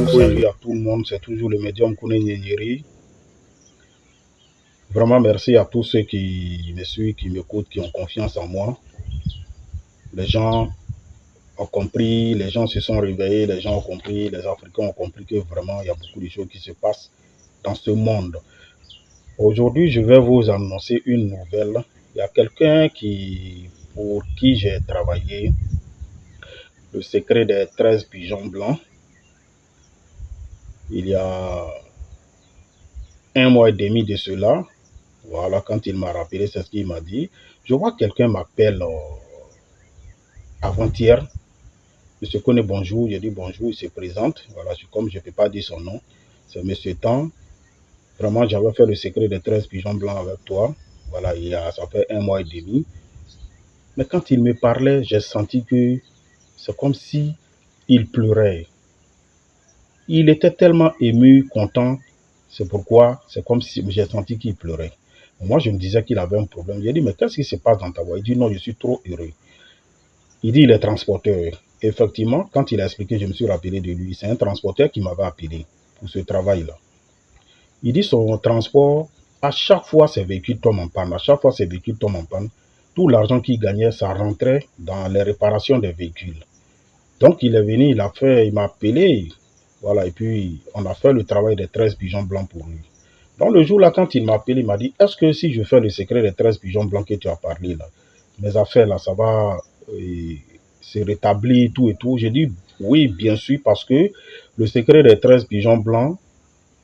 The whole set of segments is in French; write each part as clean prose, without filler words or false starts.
Salut à tout le monde, c'est toujours le médium Kouné Nyeri. Vraiment merci à tous ceux qui me suivent, qui m'écoutent, qui ont confiance en moi. Les gens ont compris, les gens se sont réveillés, les gens ont compris, les Africains ont compris que vraiment il y a beaucoup de choses qui se passent dans ce monde. Aujourd'hui, je vais vous annoncer une nouvelle. Il y a quelqu'un pour qui j'ai travaillé, le secret des 13 pigeons blancs. Il y a 1 mois et demi de cela, voilà, quand il m'a rappelé, c'est ce qu'il m'a dit. Je vois quelqu'un m'appelle avant-hier. Monsieur Kone, bonjour. J'ai dit bonjour, il se présente. Voilà, comme je ne peux pas dire son nom, c'est Monsieur Tan. Vraiment, j'avais fait le secret des 13 pigeons blancs avec toi. Voilà, ça fait 1 mois et demi. Mais quand il me parlait, j'ai senti que c'est comme si il pleurait. Il était tellement ému, content. C'est pourquoi c'est comme si j'ai senti qu'il pleurait. Moi, je me disais qu'il avait un problème. J'ai dit, mais qu'est-ce qui se passe dans ta voix? Il dit, non, je suis trop heureux. Il dit, il est transporteur. Effectivement, quand il a expliqué, je me suis rappelé de lui. C'est un transporteur qui m'avait appelé pour ce travail-là. Il dit, son transport, à chaque fois, ses véhicules tombent en panne. À chaque fois, ses véhicules tombent en panne. Tout l'argent qu'il gagnait, ça rentrait dans les réparations des véhicules. Donc, il est venu, il m'a appelé. Voilà, et puis, on a fait le travail des 13 pigeons blancs pour lui. Donc, le jour-là, quand il m'a appelé, il m'a dit, est-ce que si je fais le secret des 13 pigeons blancs que tu as parlé, là, mes affaires, là, ça va se rétablir, tout et tout? J'ai dit, oui, bien sûr, parce que le secret des 13 pigeons blancs,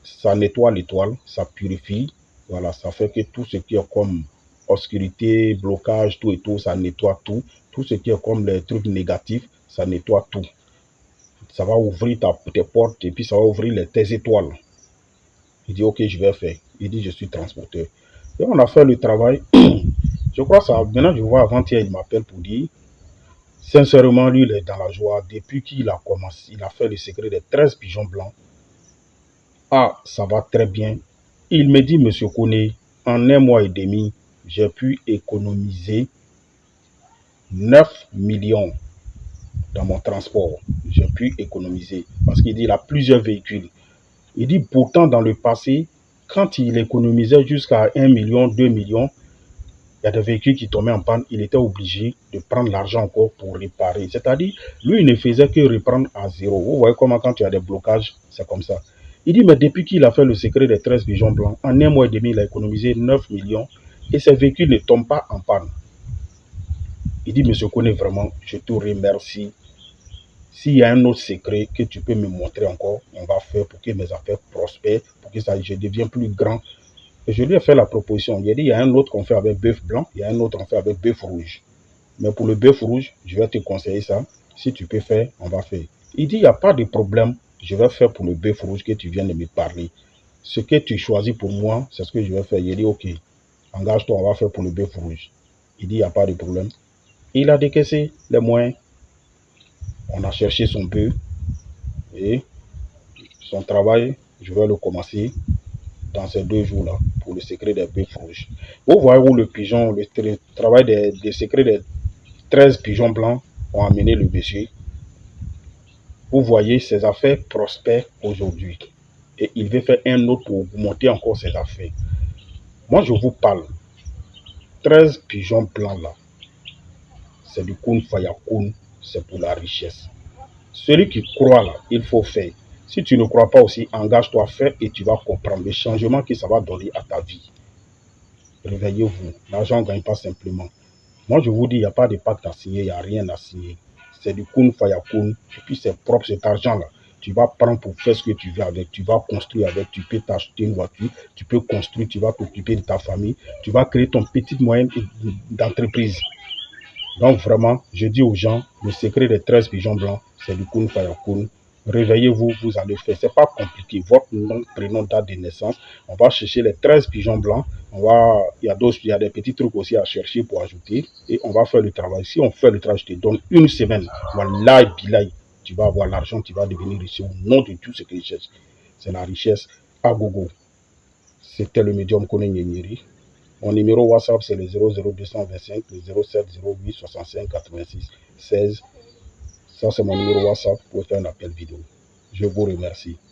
ça nettoie l'étoile, ça purifie. Voilà, ça fait que tout ce qui est comme obscurité, blocage, tout et tout, ça nettoie tout. Tout ce qui est comme les trucs négatifs, ça nettoie tout. Ça va ouvrir tes portes et puis ça va ouvrir tes étoiles. Il dit, ok, je vais faire. Il dit, je suis transporteur. Et on a fait le travail. Je crois ça. Maintenant, je vois avant-hier, il m'appelle pour dire, sincèrement, lui, il est dans la joie. Depuis qu'il a commencé, il a fait le secret des 13 pigeons blancs. Ah, ça va très bien. Il me dit, monsieur Kone, en 1 mois et demi, j'ai pu économiser 9 millions dans mon transport. J'ai pu économiser. Parce qu'il dit, il a plusieurs véhicules. Il dit, pourtant, dans le passé, quand il économisait jusqu'à 1 million, 2 millions, il y a des véhicules qui tombaient en panne, il était obligé de prendre l'argent encore pour réparer. C'est-à-dire, lui, il ne faisait que reprendre à zéro. Vous voyez comment quand tu as des blocages, c'est comme ça. Il dit, mais depuis qu'il a fait le secret des 13 pigeons blancs, en 1 mois et demi, il a économisé 9 millions et ses véhicules ne tombent pas en panne. Il dit, monsieur Kone, vraiment, je te remercie. S'il y a un autre secret que tu peux me montrer encore, on va faire pour que mes affaires prospèrent, pour que je devienne plus grand. Et je lui ai fait la proposition. Il a dit, il y a un autre qu'on fait avec bœuf blanc, il y a un autre qu'on fait avec bœuf rouge. Mais pour le bœuf rouge, je vais te conseiller ça. Si tu peux faire, on va faire. Il dit, il n'y a pas de problème. Je vais faire pour le bœuf rouge que tu viens de me parler. Ce que tu choisis pour moi, c'est ce que je vais faire. Il dit, ok, engage-toi, on va faire pour le bœuf rouge. Il dit, il n'y a pas de problème. Il a décaissé les moyens. On a cherché son bœuf. Et son travail, je vais le commencer dans ces 2 jours-là pour le secret des bœufs rouges. Vous voyez où le travail des secrets des 13 pigeons blancs ont amené le monsieur. Vous voyez, ses affaires prospèrent aujourd'hui. Et il veut faire un autre pour augmenter encore ses affaires. Moi, je vous parle. 13 pigeons blancs là, c'est du kun faya kun, c'est pour la richesse. Celui qui croit là, il faut faire. Si tu ne crois pas aussi, engage-toi à faire et tu vas comprendre le changement que ça va donner à ta vie. Réveillez-vous. L'argent ne gagne pas simplement. Moi, je vous dis, il n'y a pas de pacte à signer, il n'y a rien à signer. C'est du kun faya kun. Et puis, c'est propre cet argent-là. Tu vas prendre pour faire ce que tu veux avec. Tu vas construire avec. Tu peux t'acheter une voiture. Tu peux construire. Tu vas t'occuper de ta famille. Tu vas créer ton petite moyenne d'entreprise. Donc, vraiment, je dis aux gens, le secret des 13 pigeons blancs, c'est du kun faya kun. Réveillez-vous, vous allez faire. C'est pas compliqué. Votre nom, prénom, date de naissance. On va chercher les 13 pigeons blancs. Il y a des petits trucs aussi à chercher pour ajouter. Et on va faire le travail. Si on fait le travail, je te donne 1 semaine. Wallahi billahi, tu vas avoir l'argent, tu vas devenir riche au nom de tout ce que je cherche. C'est la richesse à gogo. C'était le médium Kone Nyeri. Mon numéro WhatsApp, c'est le 00225 le 07 08 65 86 16. Ça, c'est mon numéro WhatsApp pour faire un appel vidéo. Je vous remercie.